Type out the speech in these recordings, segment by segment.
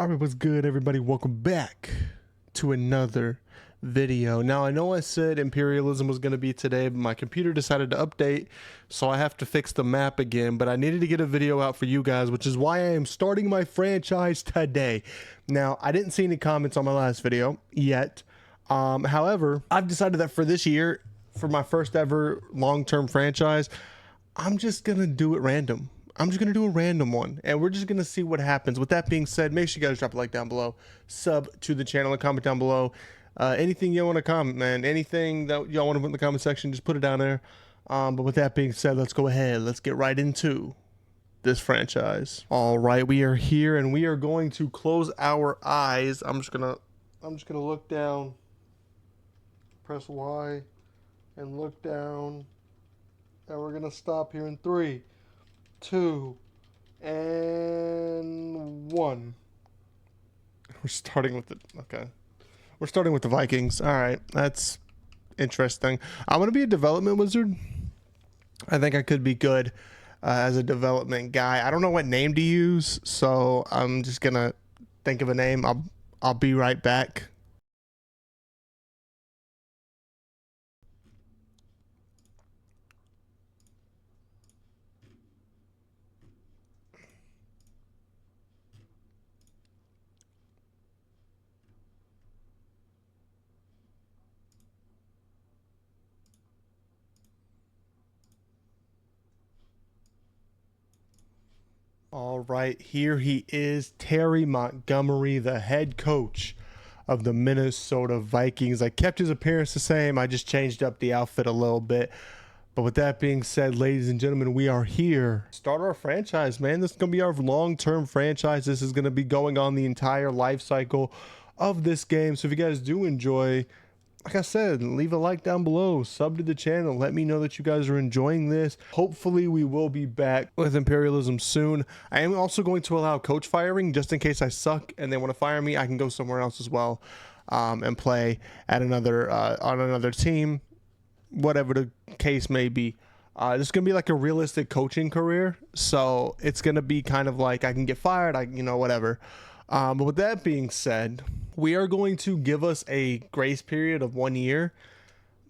All right, what's good, everybody? Welcome back to another video. Now, I know I said imperialism was going to be today, but my computer decided to update, so I have to fix the map again. But I needed to get a video out for you guys, which is why I am starting my franchise today. Now, I didn't see any comments on my last video yet. However, I've decided that for this year, for my first ever long-term franchise, I'm just going to do it random. I'm just going to do a random one, and we're just going to see what happens. With that being said, make sure you guys drop a like down below, sub to the channel, and comment down below. Anything you want to comment, man, anything that y'all want to put in the comment section, just put it down there. But with that being said, let's go ahead. Let's get right into this franchise. All right, we are here, and we are going to close our eyes. I'm just gonna look down, press Y, and look down, and we're gonna stop here in 3, 2, and 1. We're starting with the We're starting with the Vikings. All right, that's interesting. I'm gonna be a development wizard. I think I could be good as a development guy. I don't know what name to use, so I'm just gonna think of a name. I'll be right back. All right, here he is, Terry Montgomery, the head coach of the Minnesota Vikings. I kept his appearance the same. I just changed up the outfit a little bit. But with that being said, ladies and gentlemen, we are here. Start our franchise, man. This is going to be our long-term franchise. This is going to be going on the entire life cycle of this game. So if you guys do enjoy, like I said, leave a like down below, sub to the channel, let me know that you guys are enjoying this. Hopefully we will be back with imperialism soon. I am also going to allow coach firing just in case I suck and they want to fire me. I can go somewhere else as well and play at another on another team, whatever the case may be. This is gonna be like a realistic coaching career, so it's gonna be kind of like I can get fired, whatever. But with that being said, we are going to give us a grace period of 1 year,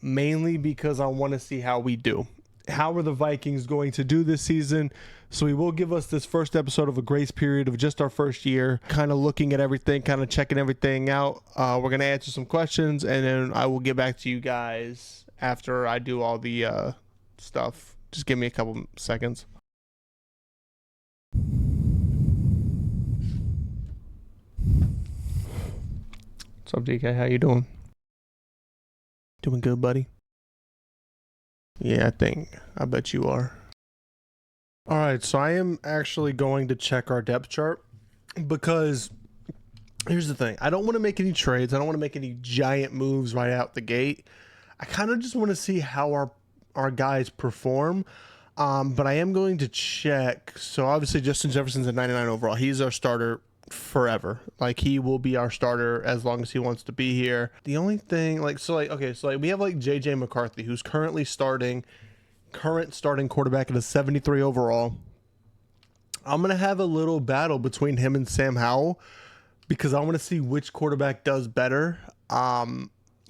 mainly because I want to see how we do. How are the Vikings going to do this season? So we will give us this first episode of a grace period of just our first year, kind of looking at everything, kind of checking everything out. We're going to answer some questions, and then I will get back to you guys after I do all the stuff. Just give me a couple seconds. What's up, DK? How you doing? Doing good, buddy? Yeah, I bet you are. All right, so I am actually going to check our depth chart because here's the thing. I don't want to make any trades. I don't want to make any giant moves right out the gate. I kind of just want to see how our guys perform. But I am going to check. So obviously Justin Jefferson's at 99 overall. He's our starter forever. Like, he will be our starter as long as he wants to be here. The only thing, we have JJ McCarthy, who's current starting quarterback at a 73 overall. I'm gonna have a little battle between him and Sam Howell because I want to see which quarterback does better. Obviously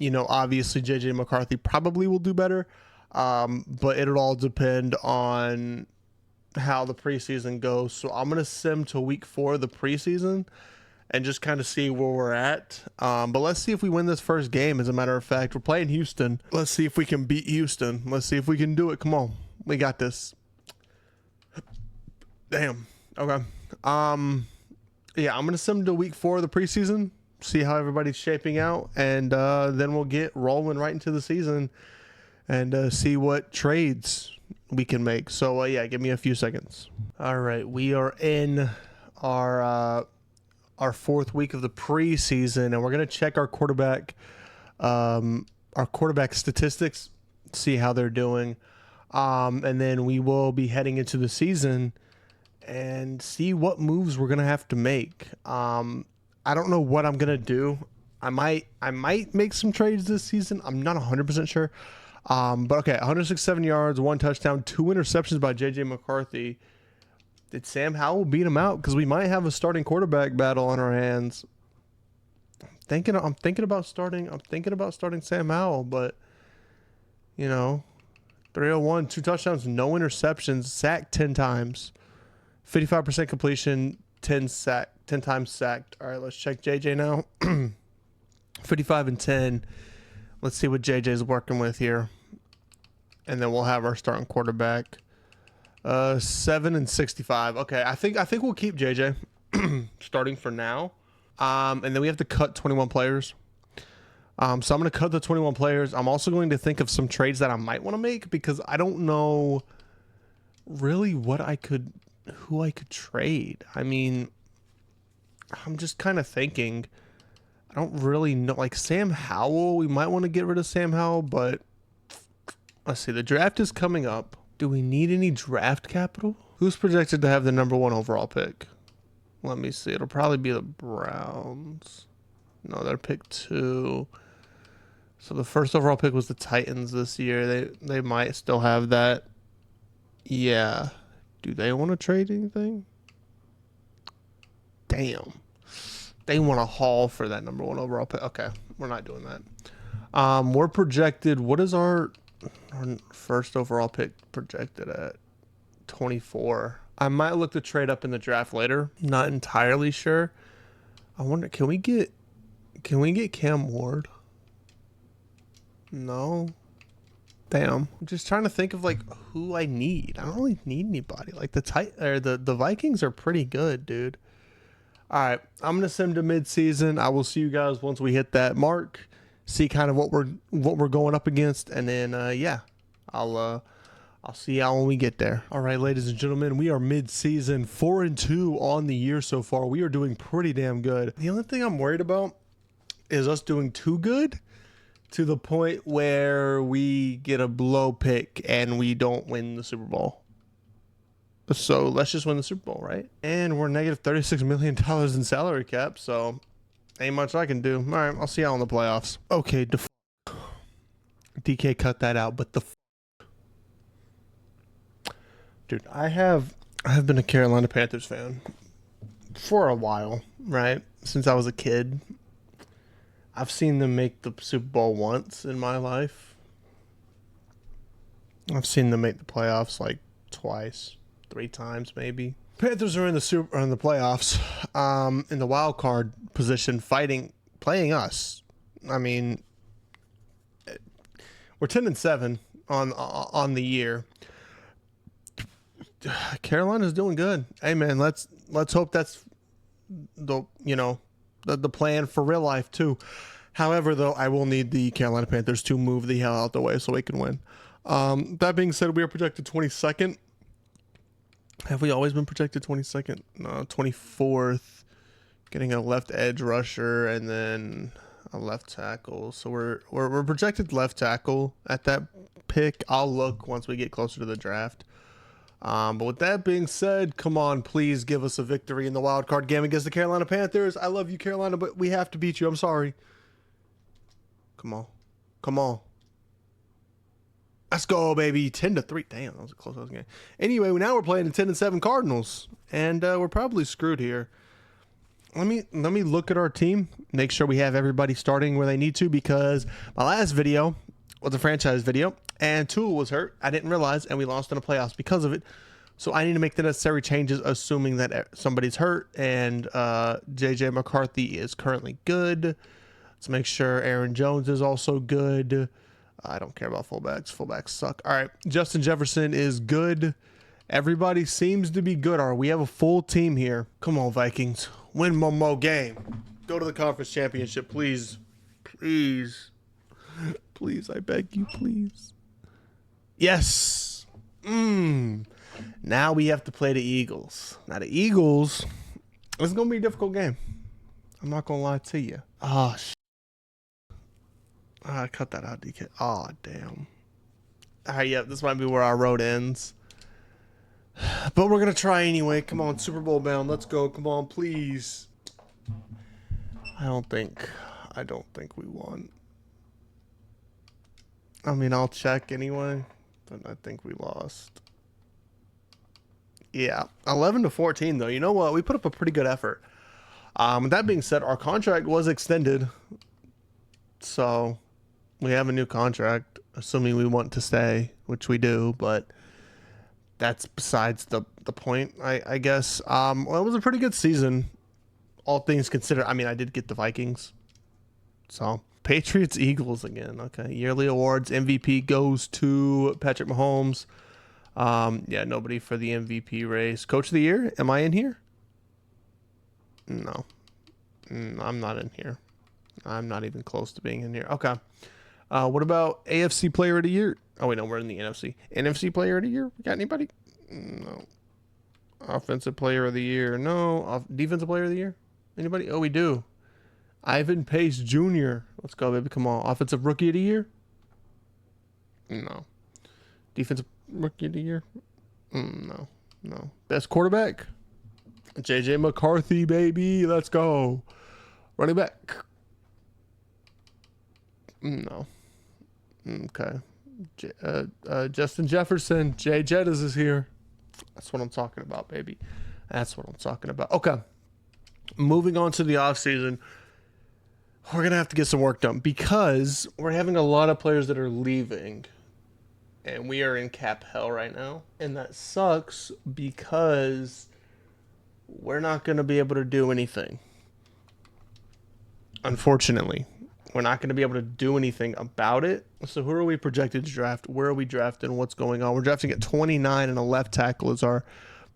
JJ McCarthy probably will do better, but it'll all depend on how the preseason goes. So I'm gonna sim to week 4 of the preseason and just kind of see where we're at. But let's see if we win this first game. As a matter of fact, we're playing Houston. Let's see if we can beat Houston. Let's see if we can do it. Come on, we got this. Damn. Okay. Yeah, I'm gonna sim to week 4 of the preseason, see how everybody's shaping out, and then we'll get rolling right into the season and see what trades we can make. So yeah, give me a few seconds. All right, we are in our 4th week of the preseason, and we're gonna check our quarterback statistics, see how they're doing, and then we will be heading into the season and see what moves we're gonna have to make. I don't know what I'm gonna do. I might make some trades this season. I'm not 100% sure. But okay, 167 yards, 1 touchdown, 2 interceptions by JJ McCarthy. Did Sam Howell beat him out? Because we might have a starting quarterback battle on our hands. I'm thinking about starting Sam Howell, but you know, 301, 2 touchdowns, no interceptions, sacked 10 times, 55% completion, 10 times sacked. All right, let's check JJ now. 55 and 10. Let's see what JJ's working with here, and then we'll have our starting quarterback. 7 and 65. Okay, I think we'll keep JJ starting for now. And then we have to cut 21 players. So I'm going to cut the 21 players. I'm also going to think of some trades that I might want to make because I don't know really who I could trade. I mean, I'm just kind of thinking. I don't really know. Like Sam Howell, we might want to get rid of Sam Howell, but let's see. The draft is coming up. Do we need any draft capital? Who's projected to have the #1 overall pick? Let me see. It'll probably be the Browns. No, they're pick 2. So the first overall pick was the Titans this year. They might still have that. Yeah. Do they want to trade anything? Damn. They want to haul for that #1 overall pick. Okay, we're not doing that. We're projected. What is our first overall pick projected at? 24. I might look to trade up in the draft later. Not entirely sure. I wonder, can we get Cam Ward? No. Damn. I'm just trying to think of like who I need. I don't really need anybody. Like the Vikings are pretty good, dude. All right, I'm gonna send to mid-season. I will see you guys once we hit that mark. See kind of what we're going up against, and then yeah, I'll see y'all when we get there. All right, ladies and gentlemen, we are mid-season, 4-2 on the year so far. We are doing pretty damn good. The only thing I'm worried about is us doing too good to the point where we get a blow pick and we don't win the Super Bowl. So let's just win the Super Bowl, right? And we're negative $36 million in salary cap, so ain't much I can do. All right, I'll see y'all in the playoffs. Okay, DK cut that out, but dude, I have been a Carolina Panthers fan for a while, right? Since I was a kid. I've seen them make the Super Bowl once in my life. I've seen them make the playoffs like twice, 3 times maybe. Panthers are in the playoffs, in the wild card position, playing us. I mean, we're 10-7 on the year. Carolina's doing good. Hey man, let's hope that's the plan for real life too. However, though, I will need the Carolina Panthers to move the hell out the way so we can win. That being said, we are projected 22nd. Have we always been projected 22nd? No, 24th. Getting a left edge rusher and then a left tackle. So we're projected left tackle at that pick. I'll look once we get closer to the draft. But with that being said, come on, please give us a victory in the wild card game against the Carolina Panthers. I love you, Carolina, but we have to beat you. I'm sorry. Come on. Let's go, baby. 10-3. Damn, that was a close game. Anyway, now we're playing the 10-7 Cardinals, and we're probably screwed here. Let me look at our team, make sure we have everybody starting where they need to, because my last video was a franchise video, and Tua was hurt. I didn't realize, and we lost in the playoffs because of it. So I need to make the necessary changes, assuming that somebody's hurt, and J.J. McCarthy is currently good. Let's make sure Aaron Jones is also good. I don't care about fullbacks. Fullbacks suck. All right, Justin Jefferson is good. Everybody seems to be good. All right, we have a full team here. Come on, Vikings. Win one more game. Go to the conference championship, please. Please. Please, I beg you, please. Yes. Now we have to play the Eagles. Now the Eagles, it's going to be a difficult game. I'm not going to lie to you. Oh, cut that out, DK. Oh, damn. All right, yeah, this might be where our road ends. But we're going to try anyway. Come on, Super Bowl bound. Let's go. Come on, please. I don't think we won. I mean, I'll check anyway, but I think we lost. Yeah, 11-14 though. You know what? We put up a pretty good effort. That being said, our contract was extended, so we have a new contract, assuming we want to stay, which we do. But that's besides the point, I guess. Well, it was a pretty good season, all things considered. I mean, I did get the Vikings, so Patriots Eagles again. Okay, yearly awards. MVP goes to Patrick Mahomes. Yeah, nobody for the MVP race. Coach of the year, am I in here? No, I'm not in here. I'm not even close to being in here. Okay. What about AFC Player of the Year? Oh wait, no, we're in the NFC. NFC Player of the Year? We got anybody? No. Offensive Player of the Year? No. Defensive Player of the Year? Anybody? Oh, we do. Ivan Pace Jr. Let's go, baby. Come on. Offensive Rookie of the Year? No. Defensive Rookie of the Year? No. No. Best quarterback? JJ McCarthy, baby. Let's go. Running back? No. Okay. Justin Jefferson. Jay Jettas is here. That's what I'm talking about, baby. That's what I'm talking about. Okay. Moving on to the offseason. We're going to have to get some work done because we're having a lot of players that are leaving. And we are in cap hell right now. And that sucks because we're not going to be able to do anything. Unfortunately, we're not going to be able to do anything about it. So who are we projected to draft? Where are we drafting? What's going on? We're drafting at 29 and a left tackle is our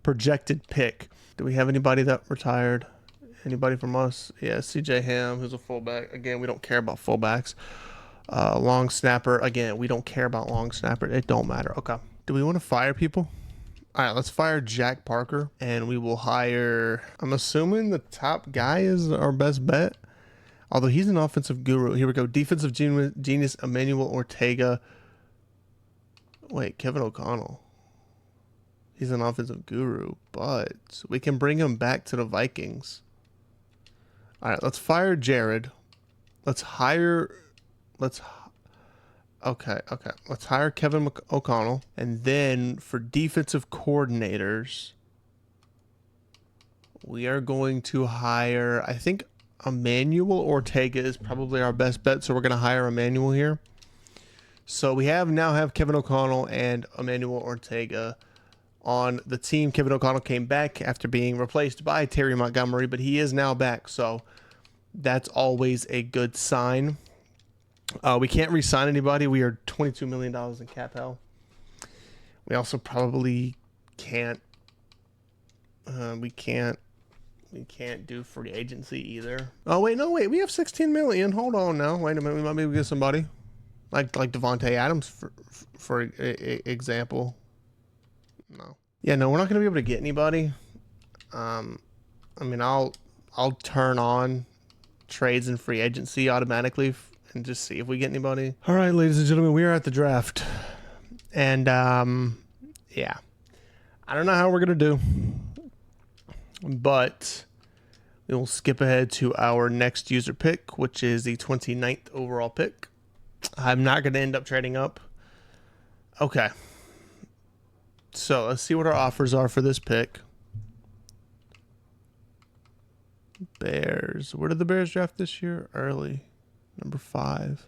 projected pick. Do we have anybody that retired? Anybody from us? Yeah, CJ Ham, who's a fullback. Again, we don't care about fullbacks. Long snapper. Again, we don't care about long snapper. It don't matter. Okay. Do we want to fire people? All right, let's fire Jack Parker, and we will hire, I'm assuming the top guy is our best bet, although he's an offensive guru. Here we go. Defensive genius Emmanuel Ortega. Wait, Kevin O'Connell. He's an offensive guru, but we can bring him back to the Vikings. All right, let's fire Jared. Let's hire Kevin O'Connell. And then for defensive coordinators, we are going to hire, I think Emmanuel Ortega is probably our best bet. So we're going to hire Emmanuel here. So we now have Kevin O'Connell and Emmanuel Ortega on the team. Kevin O'Connell came back after being replaced by Terry Montgomery, but he is now back. So that's always a good sign. We can't re-sign anybody. We are $22 million in cap hell. We also probably can't. We can't do free agency either. Oh wait, no wait. We have 16 million. Hold on now. Wait a minute. We might be able to get somebody like Devontae Adams for example. No. Yeah, no. We're not gonna be able to get anybody. I mean, I'll turn on trades and free agency automatically and just see if we get anybody. All right, ladies and gentlemen, we are at the draft. And, yeah. I don't know how we're going to do. But we will skip ahead to our next user pick, which is the 29th overall pick. I'm not going to end up trading up. Okay. So, let's see what our offers are for this pick. Bears. Where did the Bears draft this year? Early. Number 5.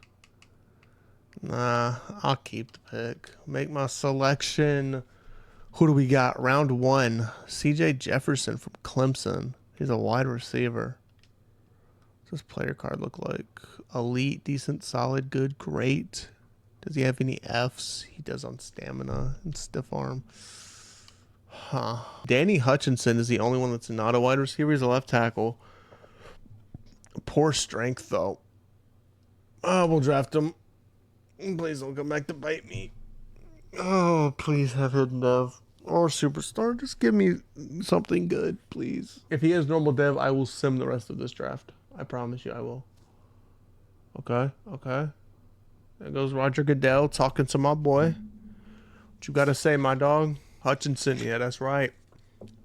Nah, I'll keep the pick. Make my selection. Who do we got? Round 1. CJ Jefferson from Clemson. He's a wide receiver. What's his player card look like? Elite, decent, solid, good, great. Does he have any Fs? He does on stamina and stiff arm. Huh. Danny Hutchinson is the only one that's not a wide receiver. He's a left tackle. Poor strength, though. We'll draft him. Please don't come back to bite me. Oh, please have hidden dev or superstar. Just give me something good, please. If he has normal dev, I will sim the rest of this draft. I promise you I will. Okay. There goes Roger Goodell talking to my boy. What you got to say, my dog? Hutchinson. Yeah, that's right.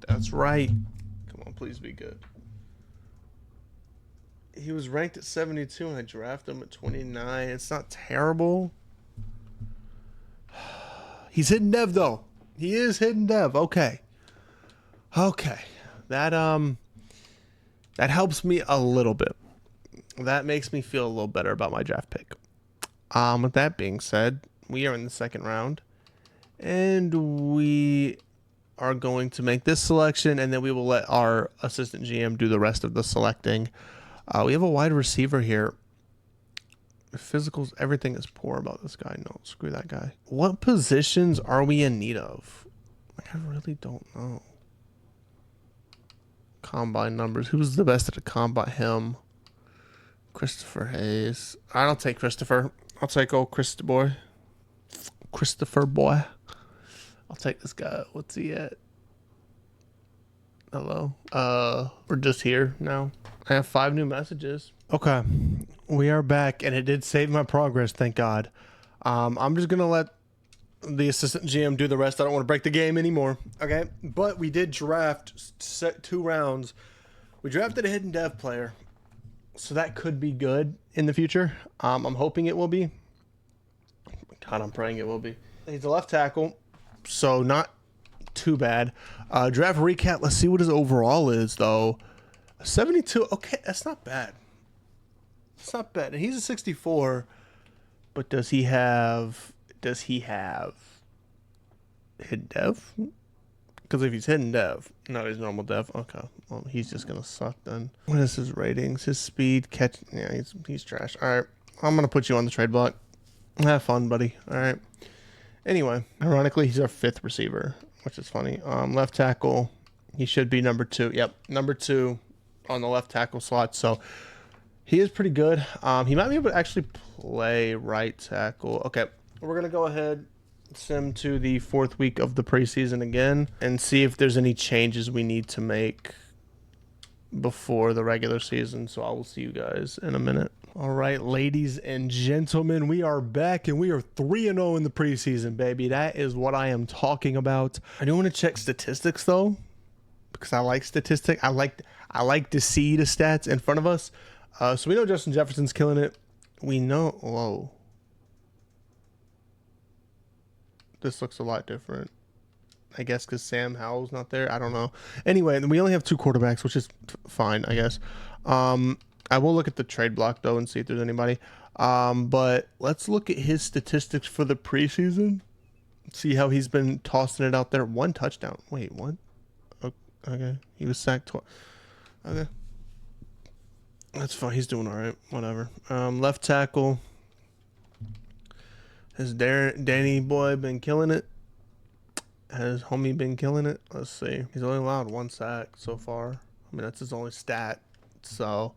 That's right. Come on, please be good. He was ranked at 72 and I drafted him at 29. It's not terrible. He's hidden dev, though. He is hidden dev. Okay. Okay, that that helps me a little bit. That makes me feel a little better about my draft pick. With that being said, we are in the second round, and we are going to make this selection, and then we will let our assistant GM do the rest of the selecting. We have a wide receiver here. Physicals, everything is poor about this guy. No, screw that guy. What positions are we in need of? Like, I really don't know. Combine numbers. Who's the best at a combine? Him. Christopher Hayes. I don't take Christopher. I'll take old Christopher boy. Christopher boy. I'll take this guy. What's he at? Hello. We're just here now. I have 5 new messages. Okay. We are back, and it did save my progress, thank God. I'm just gonna let the assistant GM do the rest. I don't want to break the game anymore. Okay. But we did draft 2 rounds. We drafted a hidden dev player. So that could be good in the future. I'm hoping it will be. God, I'm praying it will be. He's a left tackle, so not too bad. Draft recap. Let's see what his overall is, though. 72. Okay, that's not bad. It's not bad. And he's a 64. But does he have hidden dev? Because if he's hidden dev, no, he's normal dev. Okay, well, he's just gonna suck then. What is his ratings? His speed, catch? Yeah, he's trash. All right, I'm gonna put you on the trade block. Have fun, buddy. All right. Anyway, ironically, he's our 5th receiver, which is funny. Left tackle, he should be number 2. Yep, number 2 on the left tackle slot. So he is pretty good. He might be able to actually play right tackle. Okay, we're gonna go ahead. Sim to the 4th week of the preseason again and see if there's any changes we need to make before the regular season. So I will see you guys in a minute. All right, ladies and gentlemen, we are back and we are 3-0 in the preseason, baby. That is what I am talking about. I do want to check statistics though, because I like statistics. I like to see the stats in front of us. So we know Justin Jefferson's killing it. We know. Whoa. This looks a lot different. I guess because Sam Howell's not there. I don't know. Anyway, we only have 2 quarterbacks, which is fine, I guess. I will look at the trade block, though, and see if there's anybody. But let's look at his statistics for the preseason. See how he's been tossing it out there. 1 touchdown. Wait, what? Okay. He was sacked twice. Okay. That's fine. He's doing all right. Whatever. Left tackle. Has Danny boy been killing it? Has homie been killing it? Let's see. He's only allowed 1 sack so far. I mean, that's his only stat. So,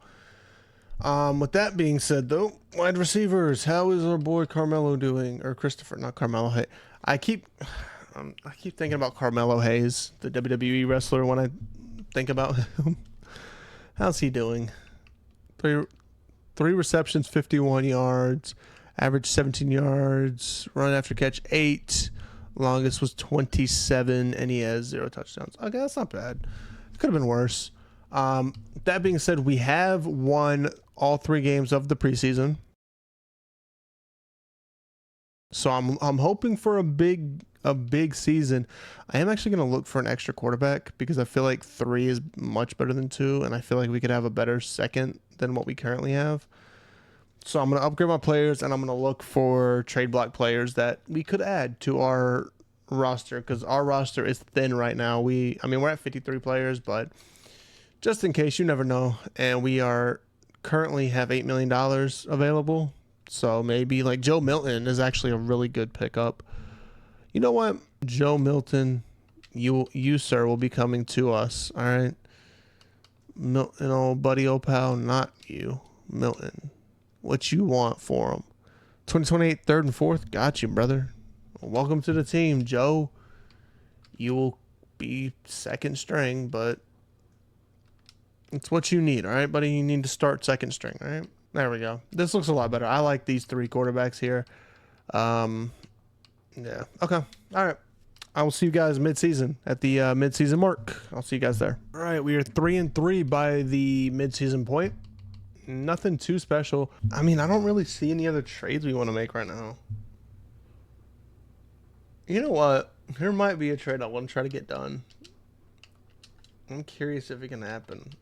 with that being said, though, wide receivers. How is our boy Carmelo doing? Or Christopher, not Carmelo Hayes. I keep thinking about Carmelo Hayes, the WWE wrestler, when I think about him. How's he doing? 3 receptions, 51 yards. Average 17 yards, run after catch 8, longest was 27, and he has 0 touchdowns. Okay, that's not bad. It could have been worse. That being said, we have won all 3 games of the preseason. So I'm hoping for a big season. I am actually going to look for an extra quarterback because I feel like 3 is much better than 2, and I feel like we could have a better second than what we currently have. So I'm going to upgrade my players, and I'm going to look for trade block players that we could add to our roster because our roster is thin right now. We're at 53 players, but just in case, you never know. And we are currently have $8 million available. So maybe like Joe Milton is actually a really good pickup. You know what? Joe Milton, you sir, will be coming to us. All right. Milton, old buddy, old pal, not you. Milton. What you want for him? 2028, 3rd and 4th. Got you, brother. Welcome to the team, Joe. You will be 2nd string, but it's what you need, all right, buddy? You need to start 2nd string, all right? There we go. This looks a lot better. I like these 3 quarterbacks here. Yeah. Okay. All right. I will see you guys mid-season at the mid-season mark. I'll see you guys there. All right. We are 3-3 by the mid-season point. Nothing too special. I mean, I don't really see any other trades we want to make right now. You know what? There might be a trade I want to try to get done. I'm curious if it can happen.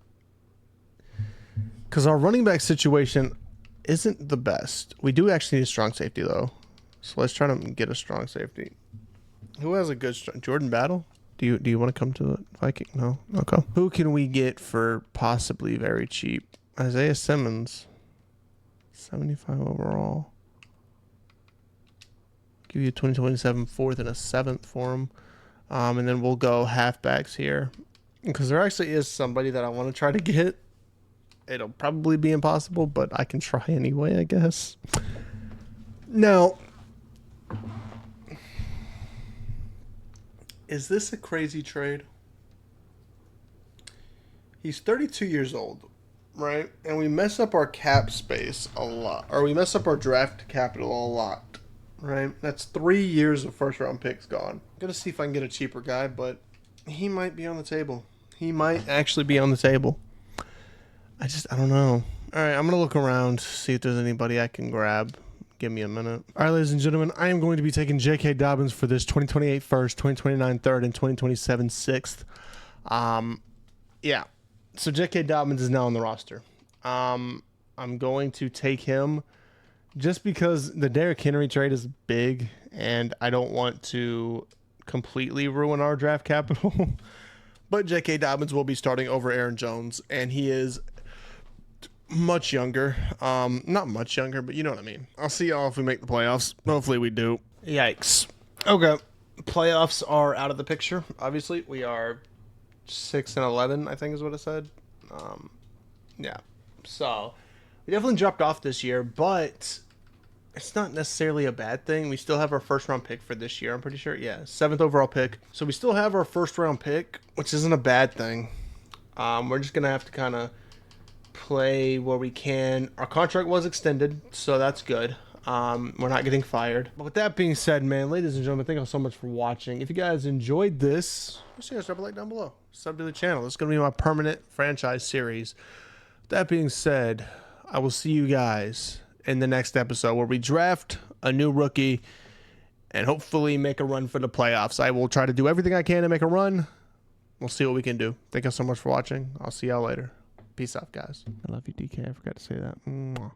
Because our running back situation isn't the best. We do actually need a strong safety, though. So let's try to get a strong safety. Who has a good Jordan Battle? Do you want to come to the Viking? No? Okay. Who can we get for possibly very cheap? Isaiah Simmons. 75 overall. Give you a 2027 fourth and a seventh for him. And then we'll go halfbacks here. Because there actually is somebody that I want to try to get. It'll probably be impossible, but I can try anyway, I guess. Now, is this a crazy trade? He's 32 years old, right? And we mess up our cap space a lot. Or we mess up our draft capital a lot, right? That's 3 years of first-round picks gone. I'm going to see if I can get a cheaper guy, but he might be on the table. He might actually be on the table. I don't know. All right, I'm going to look around, see if there's anybody I can grab. Give me a minute. All right, ladies and gentlemen, I am going to be taking J.K. Dobbins for this 2028 first, 2029 third, and 2027 sixth. Yeah. So J.K. Dobbins is now on the roster. I'm going to take him just because the Derrick Henry trade is big, and I don't want to completely ruin our draft capital. But J.K. Dobbins will be starting over Aaron Jones, and he is much younger. Not much younger, but you know what I mean. I'll see y'all if we make the playoffs. Hopefully we do. Yikes. Okay. Playoffs are out of the picture. Obviously, we are 6-11, I think is what it said. Yeah. So, we definitely dropped off this year, but it's not necessarily a bad thing. We still have our first round pick for this year, I'm pretty sure. Yeah, 7th overall pick. So, we still have our first round pick, which isn't a bad thing. We're just going to have to kind of play where we can. Our contract was extended, so that's good. We're not getting fired. But with that being said, man, ladies and gentlemen, thank you so much for watching. If you guys enjoyed this, make sure you guys drop a like down below. Sub to the channel. This is going to be my permanent franchise series. With that being said, I will see you guys in the next episode where we draft a new rookie and hopefully make a run for the playoffs. I will try to do everything I can to make a run. We'll see what we can do. Thank you so much for watching. I'll see y'all later. Peace out, guys. I love you, DK. I forgot to say that. Mwah.